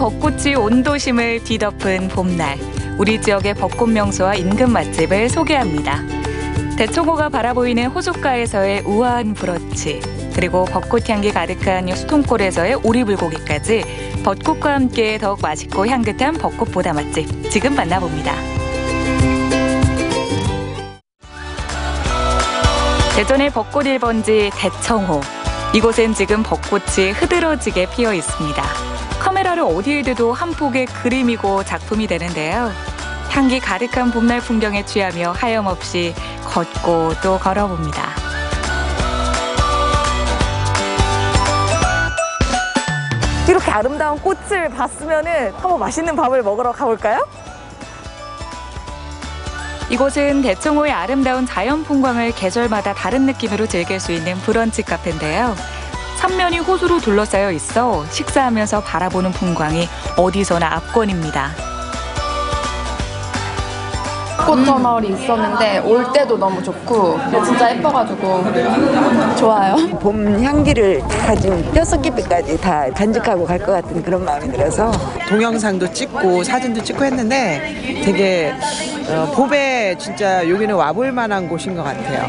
벚꽃이 온 도심을 뒤덮은 봄날, 우리 지역의 벚꽃 명소와 인근 맛집을 소개합니다. 대청호가 바라보이는 호숫가에서의 우아한 브런치, 그리고 벚꽃 향기 가득한 수통골에서의 오리불고기까지 벚꽃과 함께 더욱 맛있고 향긋한 벚꽃보다 맛집, 지금 만나봅니다. 대전의 벚꽃 1번지 대청호. 이곳엔 지금 벚꽃이 흐드러지게 피어 있습니다. 카메라를 어디에 대도 한 폭의 그림이고 작품이 되는데요. 향기 가득한 봄날 풍경에 취하며 하염없이 걷고 또 걸어봅니다. 이렇게 아름다운 꽃을 봤으면은 한번 맛있는 밥을 먹으러 가볼까요? 이곳은 대청호의 아름다운 자연 풍광을 계절마다 다른 느낌으로 즐길 수 있는 브런치 카페인데요. 삼면이 호수로 둘러싸여 있어 식사하면서 바라보는 풍광이 어디서나 압권입니다. 꽃 터널이 있었는데 올 때도 너무 좋고 진짜 예뻐가지고 좋아요. 봄 향기를 가진 뼛속깊이까지 다 간직하고 갈 것 같은 그런 마음이 들어서 동영상도 찍고 사진도 찍고 했는데 되게 봄에 진짜 여기는 와볼 만한 곳인 것 같아요.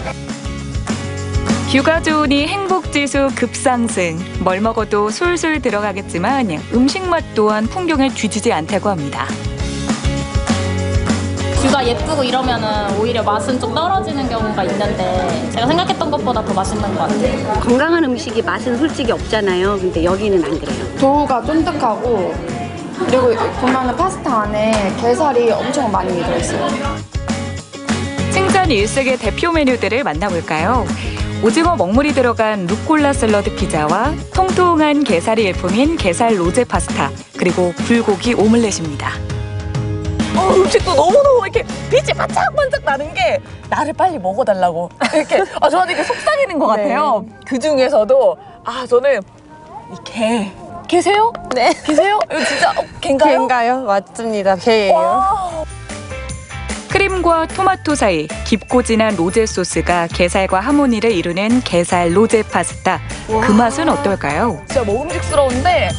뷰가 좋으니 행복지수 급상승. 뭘 먹어도 술술 들어가겠지만 음식 맛 또한 풍경을 뒤지지 않다고 합니다. 뷰가 예쁘고 이러면은 오히려 맛은 좀 떨어지는 경우가 있는데 제가 생각했던 것보다 더 맛있는 것 같아요. 건강한 음식이 맛은 솔직히 없잖아요. 근데 여기는 안 그래요. 도우가 쫀득하고 그리고 보면은 파스타 안에 게살이 엄청 많이 들어있어요. 칭찬 일색의 대표 메뉴들을 만나볼까요? 오징어 먹물이 들어간 루꼴라 샐러드 피자와 통통한 게살이 일품인 게살 로제 파스타, 그리고 불고기 오믈렛입니다. 음식도 너무너무 이렇게 빛이 반짝반짝 나는 게 나를 빨리 먹어달라고 이렇게 저한테 이렇게 속삭이는 것 같아요. 그 중에서도 저는 이 개세요? 네. 개세요? 이거 진짜 개인가요? 개인가요? 맞습니다. 개예요. 와. 크림과 토마토 사이 깊고 진한 로제 소스가 게살과 하모니를 이루는 게살 로제 파스타. 그 맛은 어떨까요? 진짜 먹음직스러운데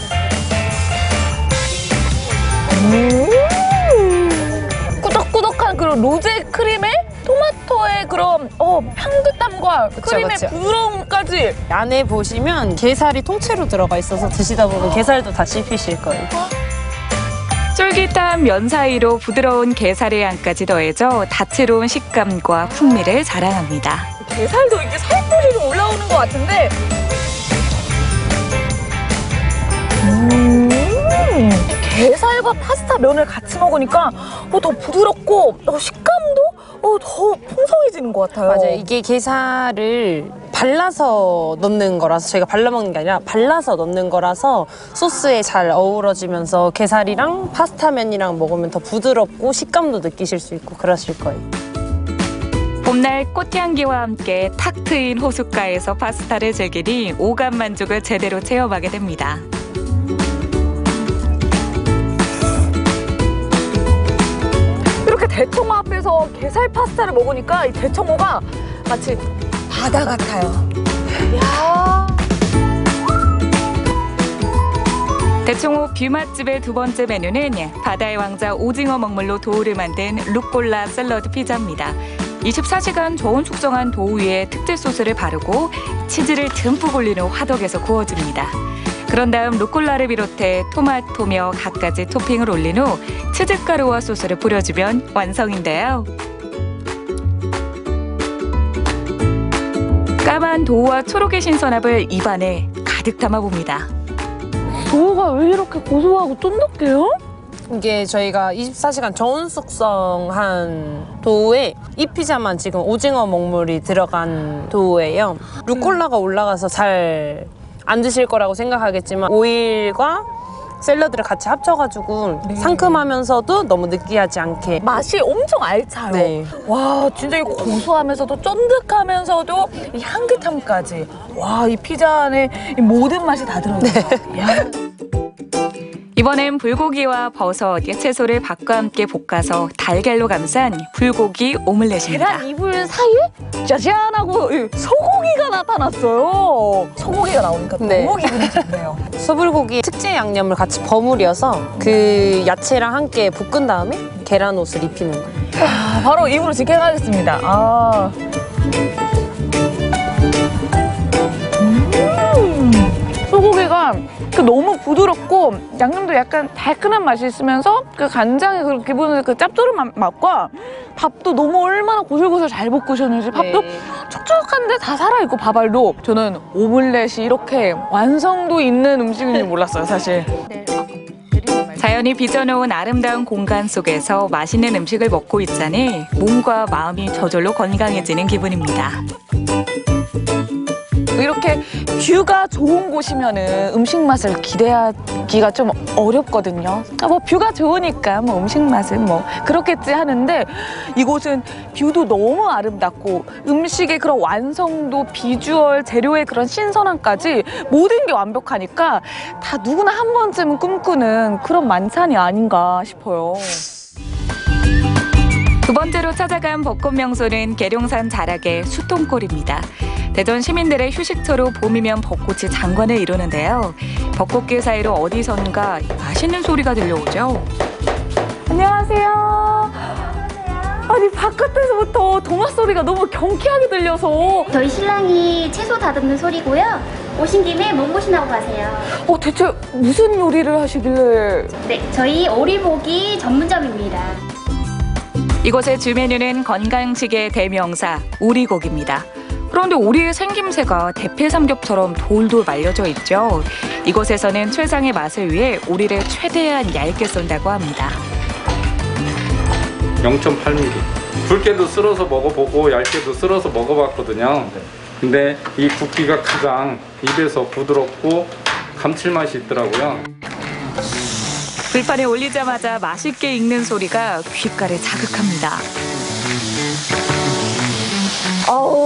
꾸덕꾸덕한 그런 로제 크림에 토마토의 그런 향긋함과 크림의 부드러움까지. 안에 보시면 게살이 통째로 들어가 있어서 드시다 보면 게살도 다 씹히실 거예요. 쫄깃한 면 사이로 부드러운 게살의 향까지 더해져 다채로운 식감과 풍미를 자랑합니다. 게살도 이렇게 살포리로 올라오는 것 같은데 게살과 파스타 면을 같이 먹으니까 더 부드럽고 식감도 더 풍성해지는 것 같아요. 맞아요. 이게 게살을 발라서 넣는 거라서, 저희가 발라 먹는 게 아니라 발라서 넣는 거라서 소스에 잘 어우러지면서 게살이랑 파스타면이랑 먹으면 더 부드럽고 식감도 느끼실 수 있고 그러실 거예요. 봄날 꽃향기와 함께 탁 트인 호숫가에서 파스타를 즐기니 오감 만족을 제대로 체험하게 됩니다. 이렇게 대청호 앞에서 게살 파스타를 먹으니까 이 대청호가 마치 바다 같아요. 이야. 대청호 뷰 맛집의 두 번째 메뉴는 바다의 왕자 오징어 먹물로 도우를 만든 루꼴라 샐러드 피자입니다. 24시간 저온 숙성한 도우 위에 특제 소스를 바르고 치즈를 듬뿍 올린 후 화덕에서 구워줍니다. 그런 다음 루꼴라를 비롯해 토마토며 갖가지 토핑을 올린 후 치즈가루와 소스를 뿌려주면 완성인데요. 까만 도우와 초록의 신선함을 입안에 가득 담아봅니다. 도우가 왜 이렇게 고소하고 쫀득해요? 이게 저희가 24시간 저온 숙성한 도우에 이 피자만 지금 오징어 먹물이 들어간 도우예요. 루꼴라가 올라가서 잘 안 드실 거라고 생각하겠지만 오일과 샐러드를 같이 합쳐가지고 상큼하면서도 너무 느끼하지 않게 맛이 엄청 알차요. 네. 와, 진짜 이거 고소하면서도 쫀득하면서도 이 향긋함까지. 와, 이 피자 안에 이 모든 맛이 다 들어있어요. 이번엔 불고기와 버섯, 채소를 밥과 함께 볶아서 달걀로 감싼 불고기 오믈렛입니다. 계란 이불 사이에 짜잔하고 소고기가 나타났어요. 소고기가 나오니까 네. 너무 기분이 좋네요. 소불고기 특제 양념을 같이 버무려서 그 야채랑 함께 볶은 다음에 계란 옷을 입히는 거예요. 아, 바로 입으로 직행하겠습니다. 아. 소고기가 너무 부드럽고 양념도 약간 달큰한 맛이 있으면서 그 간장의 그 기본 그 짭조름한 맛과 밥도 너무 얼마나 고슬고슬 잘 볶으셨는지 밥도 네. 촉촉한데 다 살아있고 밥알도 저는 오믈렛이 이렇게 완성도 있는 음식인지 몰랐어요 사실. 자연이 빚어놓은 아름다운 공간 속에서 맛있는 음식을 먹고 있자니 몸과 마음이 저절로 건강해지는 기분입니다. 이렇게 뷰가 좋은 곳이면은 음식 맛을 기대하기가 좀 어렵거든요. 뭐 뷰가 좋으니까 뭐 음식 맛은 뭐 그렇겠지 하는데 이곳은 뷰도 너무 아름답고 음식의 그런 완성도, 비주얼, 재료의 그런 신선함까지 모든 게 완벽하니까 다 누구나 한 번쯤은 꿈꾸는 그런 만찬이 아닌가 싶어요. 두 번째로 찾아간 벚꽃 명소는 계룡산 자락의 수통골입니다. 대전 시민들의 휴식처로 봄이면 벚꽃이 장관을 이루는데요. 벚꽃길 사이로 어디선가 맛있는 소리가 들려오죠. 안녕하세요. 아니 바깥에서부터 동화 소리가 너무 경쾌하게 들려서 저희 신랑이 채소 다듬는 소리고요. 오신 김에 몸보신하고 가세요. 대체 무슨 요리를 하시길래 네, 저희 오리고기 전문점입니다. 이곳의 주 메뉴는 건강식의 대명사 오리고기입니다. 그런데 오리의 생김새가 대패 삼겹처럼 돌돌 말려져 있죠. 이곳에서는 최상의 맛을 위해 오리를 최대한 얇게 썬다고 합니다. 0.8mm. 굵게도 쓸어서 먹어보고 얇게도 쓸어서 먹어봤거든요. 근데 이 굵기가 가장 입에서 부드럽고 감칠맛이 있더라고요. 불판에 올리자마자 맛있게 익는 소리가 귓가를 자극합니다.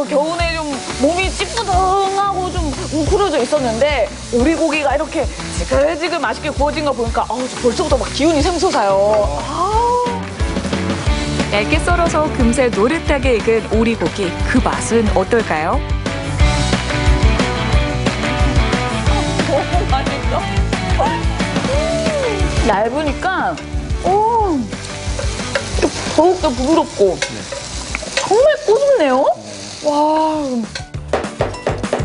겨우내 좀 몸이 찌뿌둥하고 좀 웅크려져 있었는데 오리고기가 이렇게 지글지글 맛있게 구워진 거 보니까 벌써부터 막 기운이 샘솟아요. 얇게 썰어서 금세 노릇하게 익은 오리고기, 그 맛은 어떨까요? 너무 맛있어. 얇으니까 더욱더 부드럽고 정말 꼬집네요. 와.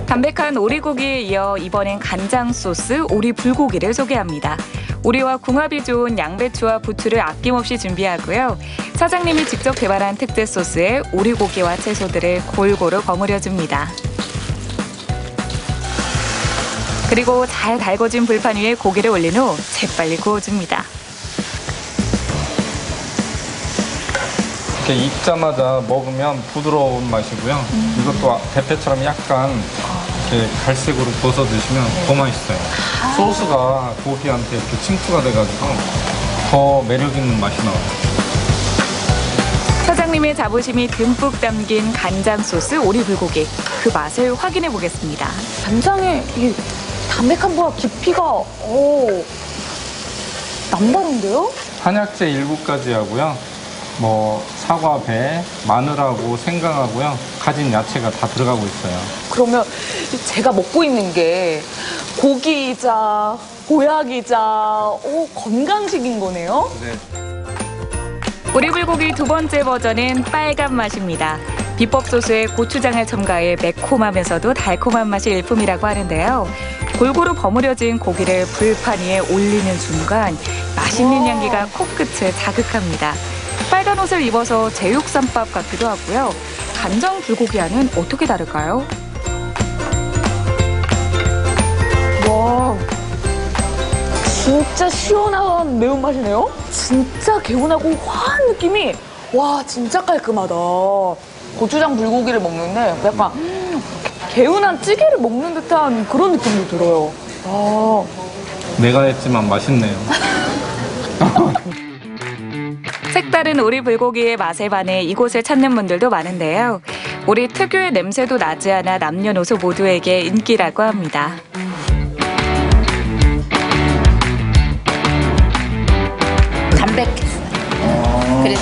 담백한 오리고기에 이어 이번엔 간장 소스 오리 불고기를 소개합니다. 오리와 궁합이 좋은 양배추와 부추를 아낌없이 준비하고요. 사장님이 직접 개발한 특제 소스에 오리고기와 채소들을 골고루 버무려줍니다. 그리고 잘 달궈진 불판 위에 고기를 올린 후 재빨리 구워줍니다. 이렇게 익자마자 먹으면 부드러운 맛이고요. 이것도 대패처럼 약간 이렇게 갈색으로 구워서 드시면 더 맛있어요. 소스가 고기한테 이렇게 침투가 돼가지고 더 매력 있는 맛이 나와요. 사장님의 자부심이 듬뿍 담긴 간장 소스 오리 불고기, 그 맛을 확인해 보겠습니다. 간장의 이 담백함과 깊이가 남다른데요? 한약재 일부까지 하고요. 뭐 사과, 배, 마늘하고 생강하고요. 가진 야채가 다 들어가고 있어요. 그러면 제가 먹고 있는 게 고기이자 보약이자 건강식인 거네요? 네. 오리 불고기 두 번째 버전은 빨간 맛입니다. 비법 소스에 고추장을 첨가해 매콤하면서도 달콤한 맛이 일품이라고 하는데요. 골고루 버무려진 고기를 불판 위에 올리는 순간 맛있는 향기가 코끝을 자극합니다. 빨간 옷을 입어서 제육쌈밥 같기도 하고요. 간장 불고기와는 어떻게 다를까요? 와, 진짜 시원한 매운맛이네요? 진짜 개운하고 화한 느낌이 진짜 깔끔하다. 고추장 불고기를 먹는데 약간 개운한 찌개를 먹는 듯한 그런 느낌도 들어요. 내가 했지만 맛있네요. 색다른 오리 불고기의 맛에 반해 이곳을 찾는 분들도 많은데요. 오리 특유의 냄새도 나지 않아 남녀노소 모두에게 인기라고 합니다.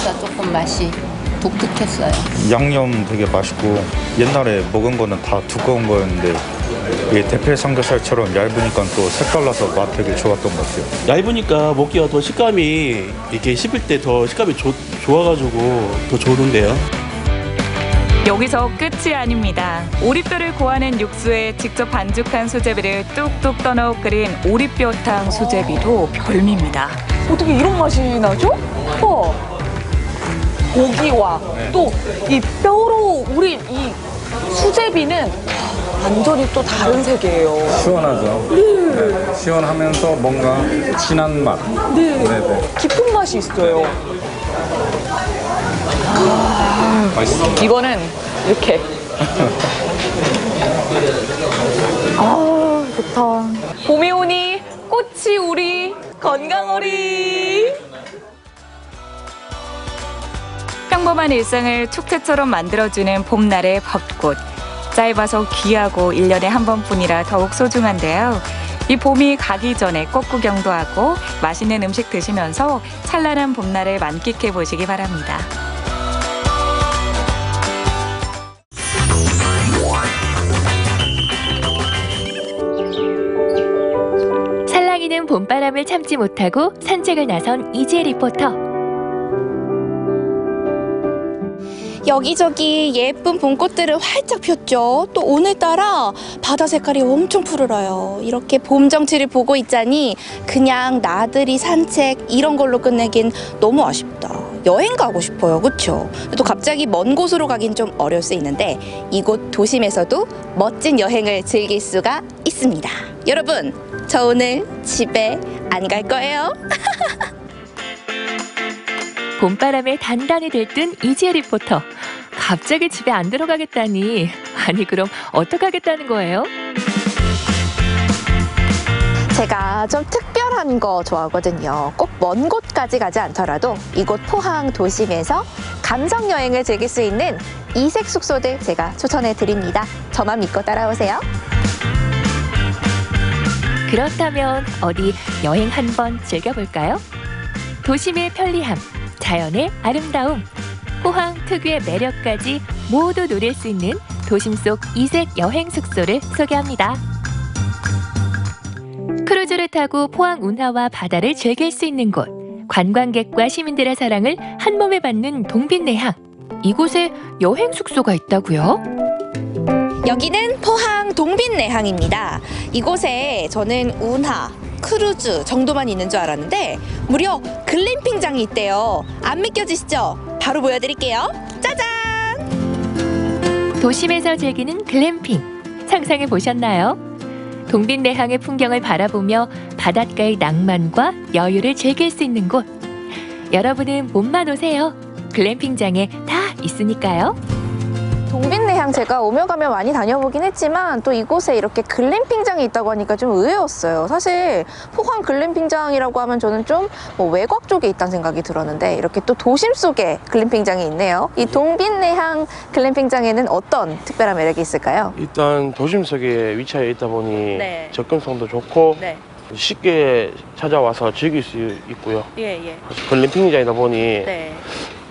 보니까 조금 맛이 독특했어요. 양념 되게 맛있고 옛날에 먹은 거는 다 두꺼운 거였는데 이게 대패 삼겹살처럼 얇으니까 또 색달라서 맛 되게 좋았던 것 같아요. 얇으니까 먹기가 더 식감이 이렇게 씹을 때 더 식감이 좋아가지고 더 좋은데요. 여기서 끝이 아닙니다. 오리뼈를 고아낸 육수에 직접 반죽한 수제비를 뚝뚝 떠넣어 끓인 오리뼈탕 수제비도 별미입니다. 어떻게 이런 맛이 나죠? 고기와 또 이 뼈로 우리 이 수제비는 완전히 또 다른 세계예요. 시원하죠? 네. 시원하면서 뭔가 진한 맛. 네. 깊은 맛이 있어요. 맛있어. 이거는 이렇게. 아, 좋다. 봄이 오니 꽃이 우리 건강오리. 평범한 일상을 축제처럼 만들어주는 봄날의 벚꽃. 짧아서 귀하고 1년에 한 번뿐이라 더욱 소중한데요. 이 봄이 가기 전에 꽃 구경도 하고 맛있는 음식 드시면서 찬란한 봄날을 만끽해 보시기 바랍니다. 살랑이는 봄바람을 참지 못하고 산책을 나선 이지혜 리포터. 여기저기 예쁜 봄꽃들을 활짝 폈죠. 또 오늘따라 바다 색깔이 엄청 푸르러요. 이렇게 봄 정취를 보고 있자니 그냥 나들이 산책 이런 걸로 끝내긴 너무 아쉽다. 여행 가고 싶어요. 그쵸? 또 갑자기 먼 곳으로 가긴 좀 어려울 수 있는데 이곳 도심에서도 멋진 여행을 즐길 수가 있습니다. 여러분, 저 오늘 집에 안 갈 거예요. 봄바람에 단단히 들뜬 이지혜 리포터. 갑자기 집에 안 들어가겠다니. 아니 그럼 어떡하겠다는 거예요? 제가 좀 특별한 거 좋아하거든요. 꼭 먼 곳까지 가지 않더라도 이곳 포항 도심에서 감성 여행을 즐길 수 있는 이색 숙소들 제가 추천해 드립니다. 저만 믿고 따라오세요. 그렇다면 어디 여행 한번 즐겨볼까요? 도심의 편리함, 자연의 아름다움, 포항 특유의 매력까지 모두 누릴 수 있는 도심 속 이색 여행 숙소를 소개합니다. 크루즈를 타고 포항 운하와 바다를 즐길 수 있는 곳, 관광객과 시민들의 사랑을 한 몸에 받는 동빛내항. 이곳에 여행 숙소가 있다고요? 여기는 포항 동빛내항입니다. 이곳에 저는 운하, 크루즈 정도만 있는 줄 알았는데 무려 글램핑장이 있대요. 안 믿겨지시죠? 바로 보여드릴게요. 짜잔! 도심에서 즐기는 글램핑. 상상해 보셨나요? 동빛내항의 풍경을 바라보며 바닷가의 낭만과 여유를 즐길 수 있는 곳. 여러분은 봄만 오세요. 글램핑장에 다 있으니까요. 동빛내항 제가 오며 가며 많이 다녀보긴 했지만 또 이곳에 이렇게 글램핑장이 있다고 하니까 좀 의외였어요. 사실 포항 글램핑장이라고 하면 저는 좀 외곽 쪽에 있다는 생각이 들었는데 이렇게 또 도심 속에 글램핑장이 있네요. 이 동빛내항 글램핑장에는 어떤 특별한 매력이 있을까요? 일단 도심 속에 위치해 있다 보니 네. 접근성도 좋고 네. 쉽게 찾아와서 즐길 수 있고요. 예. 글램핑장이다 보니 네.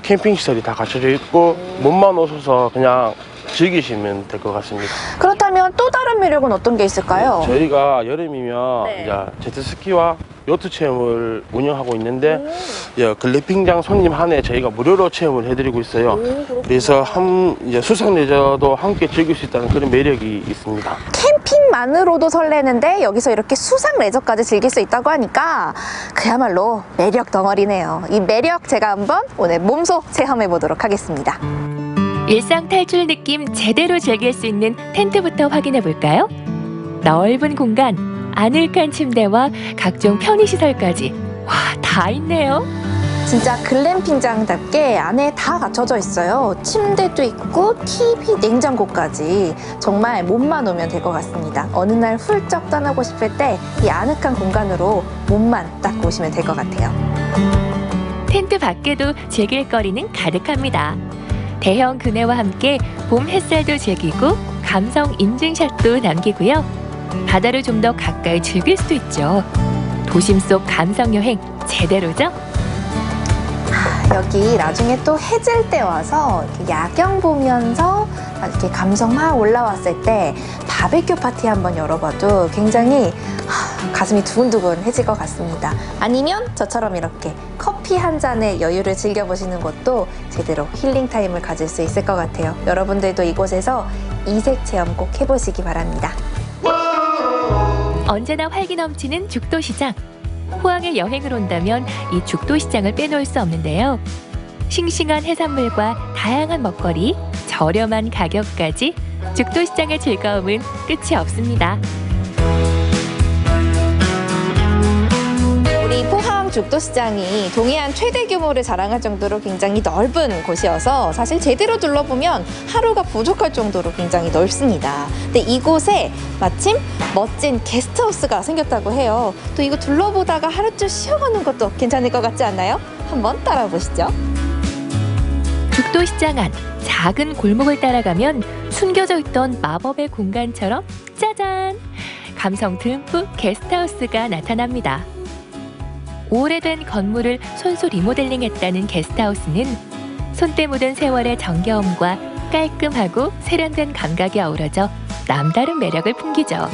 캠핑 시설이 다 갖춰져 있고 몸만 오셔서 그냥 즐기시면 될 것 같습니다. 그렇다면 또 다른 매력은 어떤 게 있을까요? 저희가 여름이면 네. 이제 제트스키와 요트 체험을 운영하고 있는데 이제 글램핑장 손님 한 해 저희가 무료로 체험을 해드리고 있어요. 그래서 이제 수상 레저도 함께 즐길 수 있다는 그런 매력이 있습니다. 캠핑만으로도 설레는데 여기서 이렇게 수상 레저까지 즐길 수 있다고 하니까 그야말로 매력 덩어리네요. 이 매력 제가 한번 오늘 몸소 체험해 보도록 하겠습니다. 일상 탈출 느낌 제대로 즐길 수 있는 텐트부터 확인해 볼까요? 넓은 공간, 아늑한 침대와 각종 편의시설까지 와, 다 있네요. 진짜 글램핑장답게 안에 다 갖춰져 있어요. 침대도 있고 TV, 냉장고까지 정말 몸만 오면 될 것 같습니다. 어느 날 훌쩍 떠나고 싶을 때 이 아늑한 공간으로 몸만 딱 오시면 될 것 같아요. 텐트 밖에도 즐길 거리는 가득합니다. 대형 그네와 함께 봄 햇살도 즐기고 감성 인증샷도 남기고요. 바다를 좀 더 가까이 즐길 수도 있죠. 도심 속 감성 여행 제대로죠? 여기 나중에 또 해질 때 와서 이렇게 야경 보면서 이렇게 감성 막 올라왔을 때 바베큐 파티 한번 열어봐도 굉장히 가슴이 두근두근해질 것 같습니다. 아니면 저처럼 이렇게 커피 한 잔의 여유를 즐겨보시는 것도 제대로 힐링 타임을 가질 수 있을 것 같아요. 여러분들도 이곳에서 이색 체험 꼭 해보시기 바랍니다. 언제나 활기 넘치는 죽도시장. 포항에 여행을 온다면 이 죽도시장을 빼놓을 수 없는데요. 싱싱한 해산물과 다양한 먹거리, 저렴한 가격까지 죽도시장의 즐거움은 끝이 없습니다. 우리 포항 죽도시장이 동해안 최대 규모를 자랑할 정도로 굉장히 넓은 곳이어서 사실 제대로 둘러보면 하루가 부족할 정도로 굉장히 넓습니다. 근데 이곳에 마침 멋진 게스트하우스가 생겼다고 해요. 또 이거 둘러보다가 하루쯤 쉬어가는 것도 괜찮을 것 같지 않나요? 한번 따라보시죠. 죽도시장 안 작은 골목을 따라가면 숨겨져 있던 마법의 공간처럼 짜잔! 감성 듬뿍 게스트하우스가 나타납니다. 오래된 건물을 손수 리모델링했다는 게스트하우스는 손때 묻은 세월의 정겨움과 깔끔하고 세련된 감각이 어우러져 남다른 매력을 풍기죠.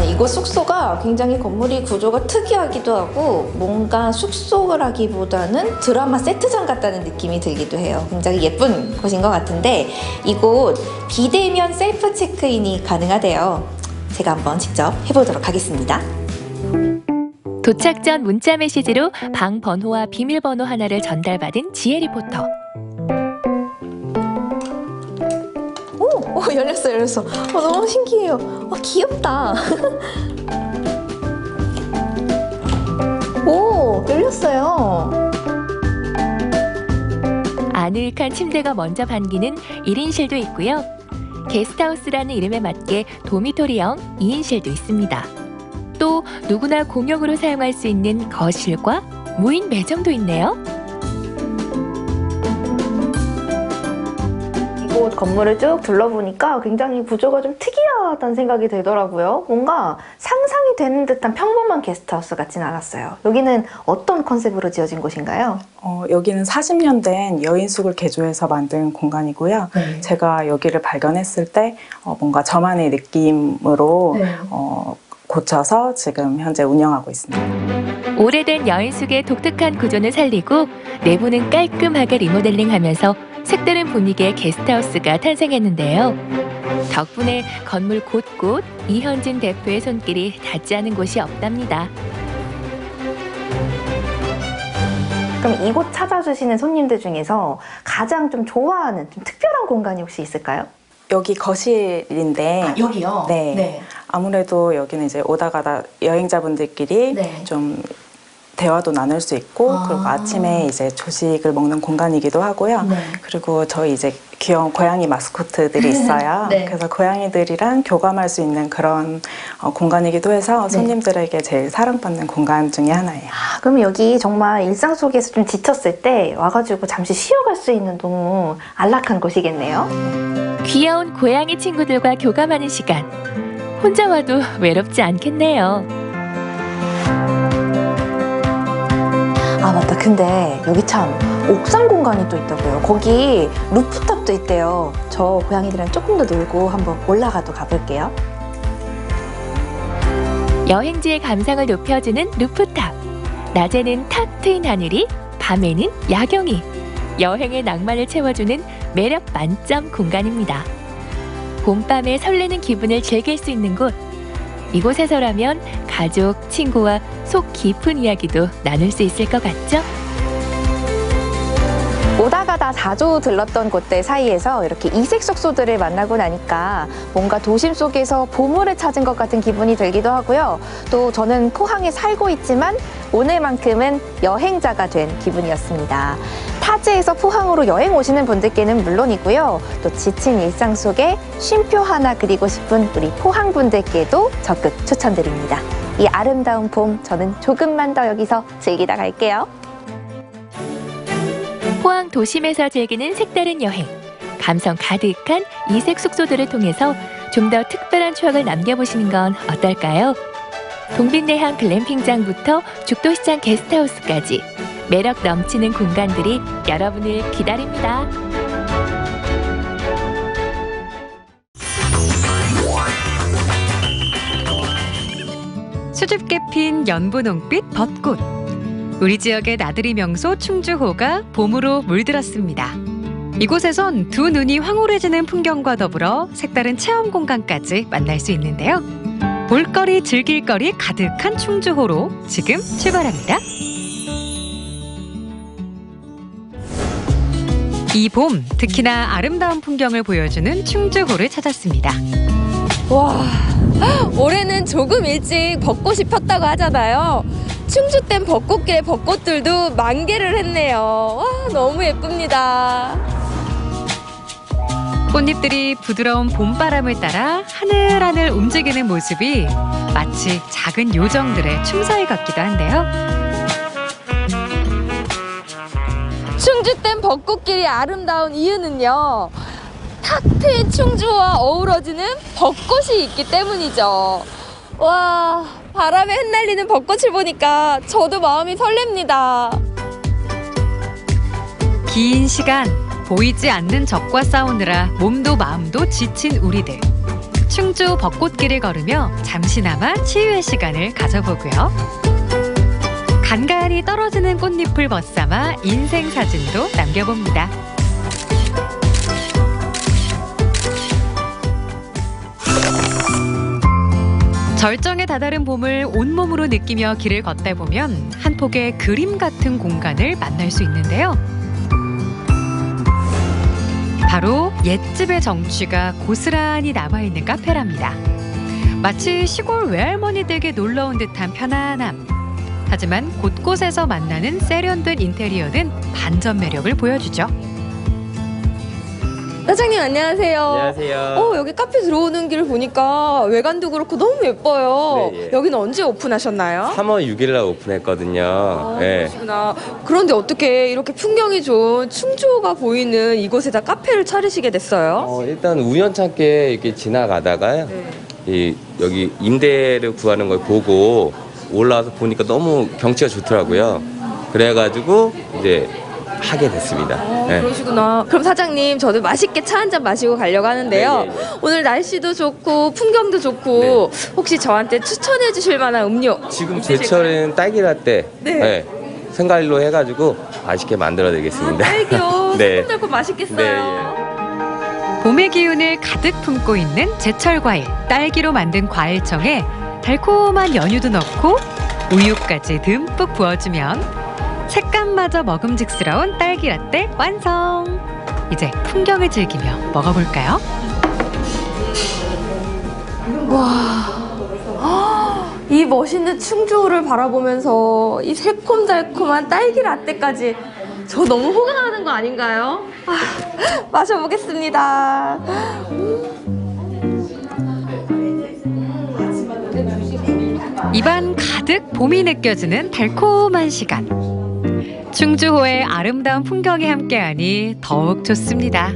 이곳 숙소가 굉장히 건물이 구조가 특이하기도 하고 뭔가 숙소라기보다는 드라마 세트장 같다는 느낌이 들기도 해요. 굉장히 예쁜 곳인 것 같은데 이곳 비대면 셀프 체크인이 가능하대요. 제가 한번 직접 해보도록 하겠습니다. 도착 전 문자 메시지로 방 번호와 비밀번호 하나를 전달받은 지혜 리포터. 오, 열렸어. 너무 신기해요. 귀엽다. 오, 열렸어요. 아늑한 침대가 먼저 반기는 1인실도 있고요. 게스트하우스라는 이름에 맞게 도미토리형 2인실도 있습니다. 또 누구나 공용으로 사용할 수 있는 거실과 무인 매점도 있네요. 이곳 건물을 쭉 둘러보니까 굉장히 구조가 좀 특이하다는 생각이 들더라고요. 뭔가 상상이 되는 듯한 평범한 게스트하우스 같진 않았어요. 여기는 어떤 컨셉으로 지어진 곳인가요? 여기는 40년 된 여인숙을 개조해서 만든 공간이고요. 네. 제가 여기를 발견했을 때 뭔가 저만의 느낌으로 네. 고쳐서 지금 현재 운영하고 있습니다. 오래된 여인숙의 독특한 구조는 살리고 내부는 깔끔하게 리모델링하면서 색다른 분위기의 게스트하우스가 탄생했는데요. 덕분에 건물 곳곳 이현진 대표의 손길이 닿지 않은 곳이 없답니다. 그럼 이곳 찾아주시는 손님들 중에서 가장 좀 좋아하는 좀 특별한 공간이 혹시 있을까요? 여기 거실인데 여기요? 네. 아무래도 여기는 이제 오다 가다 여행자분들끼리 좀 대화도 나눌 수 있고 그리고 아침에 이제 조식을 먹는 공간이기도 하고요. 그리고 저희 이제 귀여운 고양이 마스코트들이 있어요. 그래서 고양이들이랑 교감할 수 있는 그런 공간이기도 해서 손님들에게 제일 사랑받는 공간 중에 하나예요. 그럼 여기 정말 일상 속에서 좀 지쳤을 때 와가지고 잠시 쉬어갈 수 있는 너무 안락한 곳이겠네요. 귀여운 고양이 친구들과 교감하는 시간. 혼자 와도 외롭지 않겠네요. 맞다. 근데 여기 참 옥상 공간이 또 있다고요. 거기 루프탑도 있대요. 저 고양이들이랑 조금 더 놀고 한번 올라가도 가볼게요. 여행지의 감상을 높여주는 루프탑. 낮에는 탁 트인 하늘이, 밤에는 야경이. 여행의 낭만을 채워주는 매력 만점 공간입니다. 봄밤에 설레는 기분을 즐길 수 있는 곳. 이곳에서라면 가족, 친구와 속 깊은 이야기도 나눌 수 있을 것 같죠? 오다 가다 자주 들렀던 곳들 사이에서 이렇게 이색 숙소들을 만나고 나니까 뭔가 도심 속에서 보물을 찾은 것 같은 기분이 들기도 하고요. 또 저는 포항에 살고 있지만 오늘만큼은 여행자가 된 기분이었습니다. 타지에서 포항으로 여행 오시는 분들께는 물론이고요. 또 지친 일상 속에 쉼표 하나 그리고 싶은 우리 포항 분들께도 적극 추천드립니다. 이 아름다운 봄 저는 조금만 더 여기서 즐기다 갈게요. 포항 도심에서 즐기는 색다른 여행. 감성 가득한 이색 숙소들을 통해서 좀 더 특별한 추억을 남겨보시는 건 어떨까요? 동빈내항 글램핑장부터 죽도시장 게스트하우스까지 매력 넘치는 공간들이 여러분을 기다립니다. 수줍게 핀 연분홍빛 벚꽃. 우리 지역의 나들이 명소 충주호가 봄으로 물들었습니다. 이곳에선 두 눈이 황홀해지는 풍경과 더불어 색다른 체험 공간까지 만날 수 있는데요. 볼거리 즐길거리 가득한 충주호로 지금 출발합니다. 이 봄 특히나 아름다운 풍경을 보여주는 충주호를 찾았습니다. 와, 올해는 조금 일찍 벚꽃이 폈다고 하잖아요. 충주댐 벚꽃길의 벚꽃들도 만개를 했네요. 와, 너무 예쁩니다. 꽃잎들이 부드러운 봄바람을 따라 하늘하늘 움직이는 모습이 마치 작은 요정들의 춤사위 같기도 한데요. 충주댐 벚꽃길이 아름다운 이유는요, 탁 트인 충주와 어우러지는 벚꽃이 있기 때문이죠. 와, 바람에 흩날리는 벚꽃을 보니까 저도 마음이 설렙니다. 긴 시간 보이지 않는 적과 싸우느라 몸도 마음도 지친 우리들. 충주 벚꽃길을 걸으며 잠시나마 치유의 시간을 가져보고요. 간간히 떨어지는 꽃잎을 벗삼아 인생 사진도 남겨봅니다. 절정에 다다른 봄을 온몸으로 느끼며 길을 걷다 보면 한 폭의 그림 같은 공간을 만날 수 있는데요. 바로 옛집의 정취가 고스란히 남아있는 카페랍니다. 마치 시골 외할머니들에게 놀러온 듯한 편안함. 하지만 곳곳에서 만나는 세련된 인테리어는 반전 매력을 보여주죠. 사장님 안녕하세요. 안녕하세요. 여기 카페 들어오는 길 보니까 외관도 그렇고 너무 예뻐요. 네, 예. 여기는 언제 오픈하셨나요? 3월 6일 날 오픈했거든요. 네. 그러시구나. 그런데 어떻게 이렇게 풍경이 좋은 충주호가 보이는 이곳에다 카페를 차리시게 됐어요? 일단 우연찮게 이렇게 지나가다가요. 여기 임대를 구하는 걸 보고 올라와서 보니까 너무 경치가 좋더라고요. 그래가지고 이제 하게 됐습니다. 네. 그러시구나. 그럼 사장님, 저도 맛있게 차 한잔 마시고 가려고 하는데요. 네. 오늘 날씨도 좋고 풍경도 좋고 혹시 저한테 추천해 주실 만한 음료 지금 제철에는 딸기 라떼 생과일로 해가지고 맛있게 만들어 드리겠습니다. 딸기요? 네. 새콤달콤 맛있겠어요. 봄의 기운을 가득 품고 있는 제철 과일, 딸기로 만든 과일청에 달콤한 연유도 넣고 우유까지 듬뿍 부어주면 색감마저 먹음직스러운 딸기 라떼 완성! 이제 풍경을 즐기며 먹어볼까요? 와, 이 멋있는 충주호를 바라보면서 이 새콤달콤한 딸기 라떼까지 저 너무 호강하는 거 아닌가요? 마셔보겠습니다. 입안 가득 봄이 느껴지는 달콤한 시간. 충주호의 아름다운 풍경이 함께하니 더욱 좋습니다.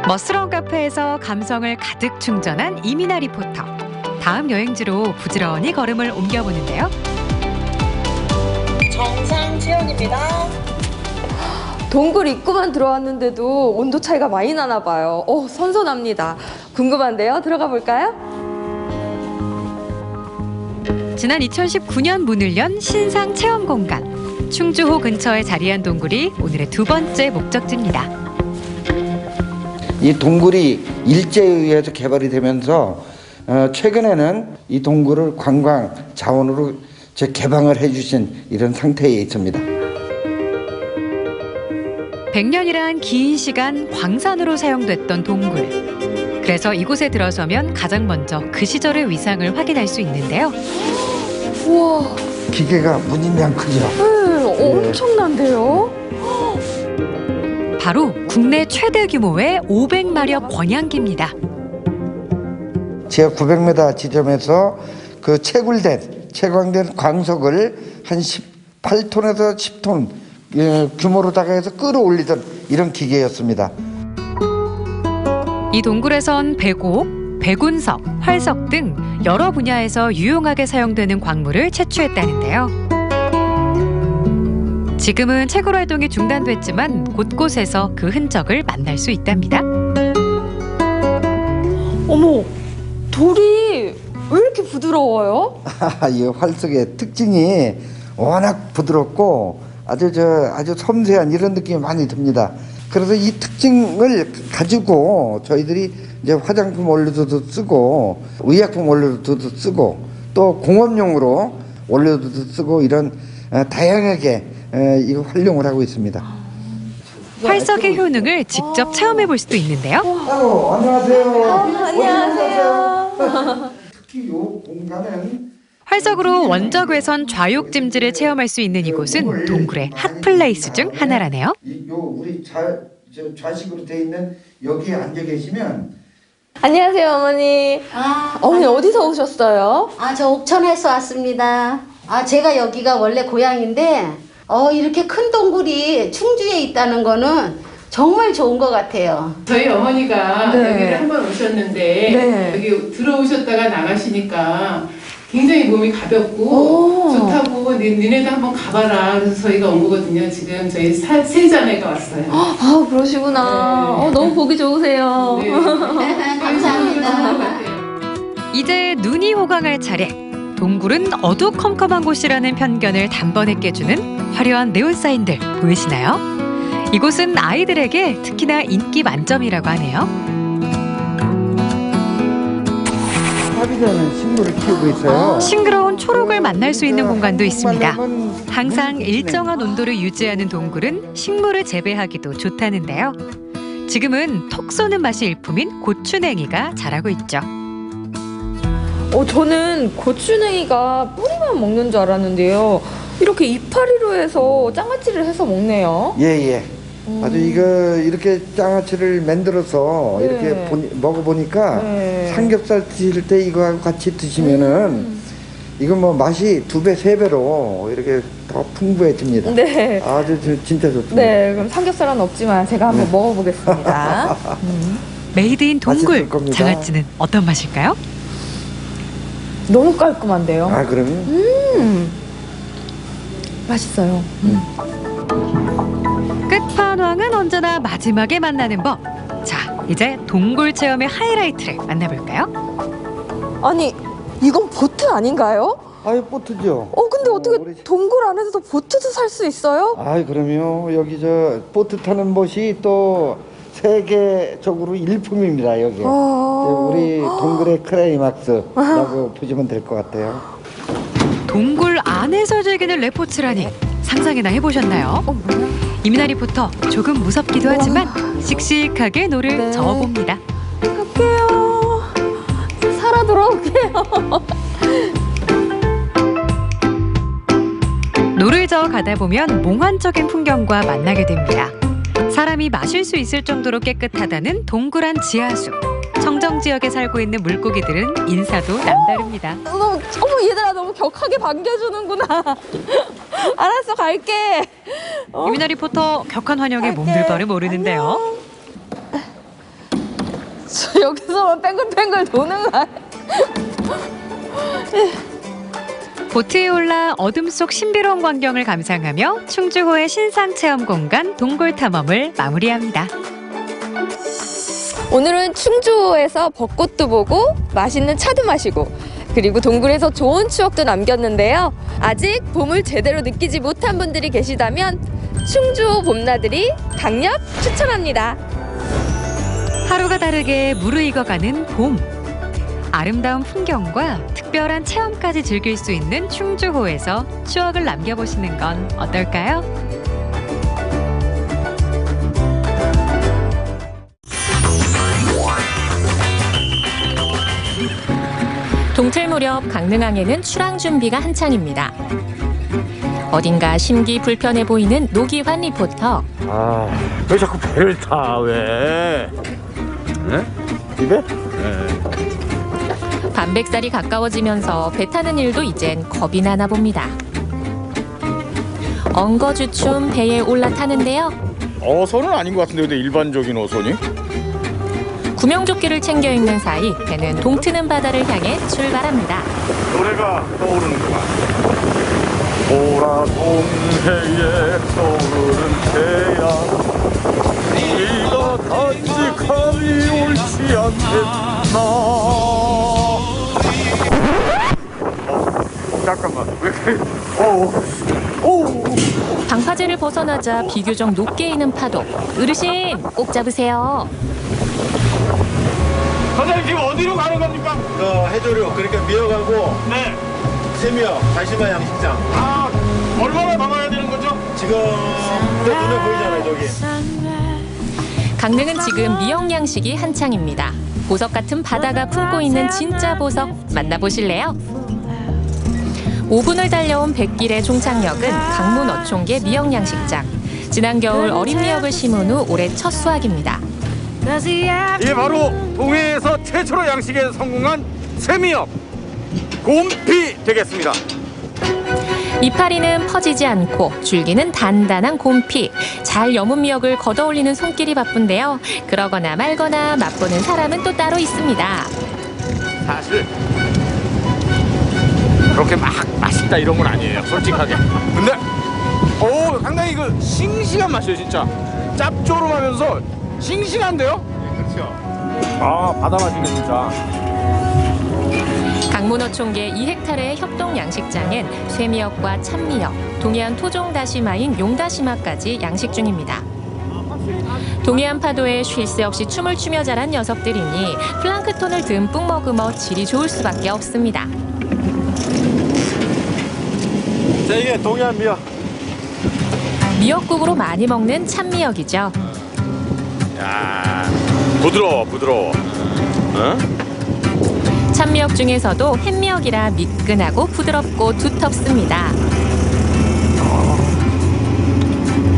멋스러운 카페에서 감성을 가득 충전한 이민아 리포터. 다음 여행지로 부지런히 걸음을 옮겨보는데요. 정상 체험입니다. 동굴 입구만 들어왔는데도 온도 차이가 많이 나나 봐요. 선선합니다. 궁금한데요? 들어가 볼까요? 지난 2019년 문을 연 신상 체험 공간. 충주호 근처에 자리한 동굴이 오늘의 두 번째 목적지입니다. 이 동굴이 일제에 의해서 개발이 되면서 최근에는 이 동굴을 관광 자원으로 재개방을 해주신 이런 상태에 있습니다. 100년이란 긴 시간 광산으로 사용됐던 동굴. 그래서 이곳에 들어서면 가장 먼저 그 시절의 위상을 확인할 수 있는데요. 우와. 기계가 무진장 크죠? 엄청난데요? 바로 국내 최대 규모의 500마력 권양기입니다. 지하 900m 지점에서 그 채광된 광석을 한 18톤에서 10톤 규모로다가 해서 끌어올리던 이런 기계였습니다. 이 동굴에선 배곡, 백운석, 활석 등 여러 분야에서 유용하게 사용되는 광물을 채취했다는데요. 지금은 채굴 활동이 중단됐지만 곳곳에서 그 흔적을 만날 수 있답니다. 어머, 돌이 왜 이렇게 부드러워요? 이 활석의 특징이 워낙 부드럽고 아주 섬세한 이런 느낌이 많이 듭니다. 그래서 이 특징을 가지고 저희들이 이제 화장품 원료로도 쓰고 의약품 원료로도 쓰고 또 공업용으로 원료로도 쓰고 이런 다양하게 이거 활용을 하고 있습니다. 활석의 효능을 직접 체험해 볼 수도 있는데요. 안녕하세요. 안녕하세요. 특히 이 공간은 활석으로 원적외선 좌욕찜질을 체험할 수 있는 이곳은 동굴의 핫플레이스 중 하나라네요. 우리 좌식으로 돼 있는 여기에 앉아 계시면 안녕하세요, 어머니. 어머니 어디서 오셨어요? 저 옥천에서 왔습니다. 제가 여기가 원래 고향인데 이렇게 큰 동굴이 충주에 있다는 거는 정말 좋은 것 같아요. 저희 어머니가 여기를 한번 오셨는데 여기 들어오셨다가 나가시니까 굉장히 몸이 가볍고 좋다고 니네도 한번 가봐라. 그래서 저희가 온 거거든요. 지금 저희 세 자매가 왔어요. 그러시구나. 너무 보기 좋으세요. 감사합니다. 이제 눈이 호강할 차례. 동굴은 어두컴컴한 곳이라는 편견을 단번에 깨주는 화려한 네온사인들 보이시나요? 이곳은 아이들에게 특히나 인기 만점이라고 하네요. 파비자는 식물을 키우고 있어요. 싱그러운 초록을 만날 수 있는 공간도 있습니다. 항상 일정한 온도를 유지하는 동굴은 식물을 재배하기도 좋다는데요. 지금은 톡 쏘는 맛이 일품인 고추냉이가 자라고 있죠. 저는 고추냉이가 뿌리만 먹는 줄 알았는데요. 이렇게 이파리로 해서 장아찌를 해서 먹네요. 예. 아주 이렇게 장아찌를 만들어서 이렇게 먹어보니까 삼겹살 드실 때 이거하고 같이 드시면은 이건 뭐 맛이 2배, 3배로 이렇게 더 풍부해집니다. 네. 아주 진짜 좋습니다. 네, 그럼 삼겹살은 없지만 제가 한번 먹어보겠습니다. 메이드인 동굴 장아찌는 어떤 맛일까요? 너무 깔끔한데요. 그러면? 맛있어요. 끝판왕은 언제나 마지막에 만나는 법. 자, 이제 동굴 체험의 하이라이트를 만나볼까요? 아니, 이건 보트 아닌가요? 보트죠. 근데 어떻게 동굴 안에서도 보트도 살 수 있어요? 그럼요. 여기 보트 타는 곳이 또 세계적으로 일품입니다. 여기. 우리 동굴의 클라이막스라고 보시면 될 것 같아요. 동굴 안에서 즐기는 레포츠라니 상상이나 해보셨나요? 이민아 리포터 조금 무섭기도 하지만 씩씩하게 노를 저어봅니다. 갈게요. 살아 돌아올게요. 노를 저어 가다 보면 몽환적인 풍경과 만나게 됩니다. 사람이 마실 수 있을 정도로 깨끗하다는 동굴 안 지하수. 청정 지역에 살고 있는 물고기들은 인사도 남다릅니다. 어머, 얘들아 너무 격하게 반겨주는구나. 알았어, 갈게. 이민아 리포터 격한 환영에 몸둘 바를 모르는데요. 저 여기서만 뺑글뺑글 도는 거야. 보트에 올라 어둠 속 신비로운 광경을 감상하며 충주호의 신상 체험 공간 동굴 탐험을 마무리합니다. 오늘은 충주호에서 벚꽃도 보고 맛있는 차도 마시고 그리고 동굴에서 좋은 추억도 남겼는데요. 아직 봄을 제대로 느끼지 못한 분들이 계시다면 충주호 봄나들이 강력 추천합니다. 하루가 다르게 무르익어가는 봄. 아름다운 풍경과 특별한 체험까지 즐길 수 있는 충주호에서 추억을 남겨보시는 건 어떨까요? 동틀 무렵 강릉항에는 출항 준비가 한창입니다. 어딘가 심기 불편해 보이는 노기환 리포터. 왜 자꾸 배를 타, 왜? 네? 집에? 네. 밤백살이 가까워지면서 배 타는 일도 이젠 겁이 나나 봅니다. 엉거주춤 배에 올라타는데요. 어선은 아닌 것 같은데 근데 일반적인 어선이? 구명조끼를 챙겨 입는 사이 배는 동트는 바다를 향해 출발합니다. 노래가 떠오르는구만. 보라 동해에 떠오르는 태양, 네가 다시 감이 옳지 않겠나. 잠깐만, 왜 이렇게 방파제를 벗어나자 비교적 높게 이는 파도. 어르신 꼭 잡으세요. 선생님 지금 어디로 가는 겁니까? 해조류, 그러니까 미역하고 네. 새미역, 다시마 양식장. 아, 얼마나 남아야 되는 거죠? 지금 눈에 보이잖아요, 저기. 강릉은 지금 미역 양식이 한창입니다. 보석 같은 바다가 품고 있는 진짜 보석 만나보실래요? 5분을 달려온 백길의 종착역은 강문 어촌계 미역 양식장. 지난 겨울 어린 미역을 심은 후 올해 첫 수확입니다. 이게 바로 동해에서 최초로 양식에 성공한 새미역 곰피 되겠습니다. 이파리는 퍼지지 않고 줄기는 단단한 곰피. 잘 여문 미역을 걷어올리는 손길이 바쁜데요. 그러거나 말거나 맛보는 사람은 또 따로 있습니다. 사실 그렇게 막 맛있다 이런 건 아니에요, 솔직하게. 근데 상당히 그 싱싱한 맛이에요, 진짜. 짭조름하면서 싱싱한데요? 그렇죠. 아, 바다 맛이네 진짜. 강문 어촌계 2헥타르의 협동 양식장엔 쇠미역과 참미역, 동해안 토종 다시마인 용다시마까지 양식 중입니다. 동해안 파도에 쉴 새 없이 춤을 추며 자란 녀석들이니 플랑크톤을 듬뿍 머금어 질이 좋을 수밖에 없습니다. 자, 이게 동해안 미역. 미역국으로 많이 먹는 참미역이죠. 야, 부드러워. 어? 참미역 중에서도 햇미역이라 미끈하고 부드럽고 두텁습니다.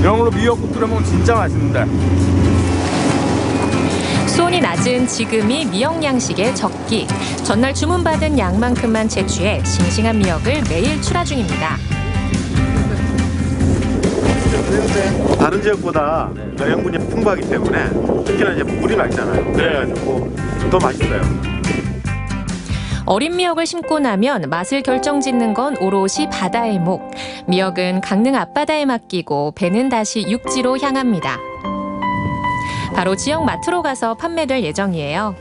이런 걸로 미역국 끓여 먹으면 진짜 맛있는데. 수온이 낮은 지금이 미역 양식의 적기. 전날 주문받은 양만큼만 채취해 싱싱한 미역을 매일 출하 중입니다. 다른 지역보다 영양분이 풍부하기 때문에 특히나 이제 물이 맑잖아요. 그래가지고 더 맛있어요. 어린 미역을 심고 나면 맛을 결정짓는 건 오롯이 바다의 목. 미역은 강릉 앞바다에 맡기고 배는 다시 육지로 향합니다. 바로 지역 마트로 가서 판매될 예정이에요.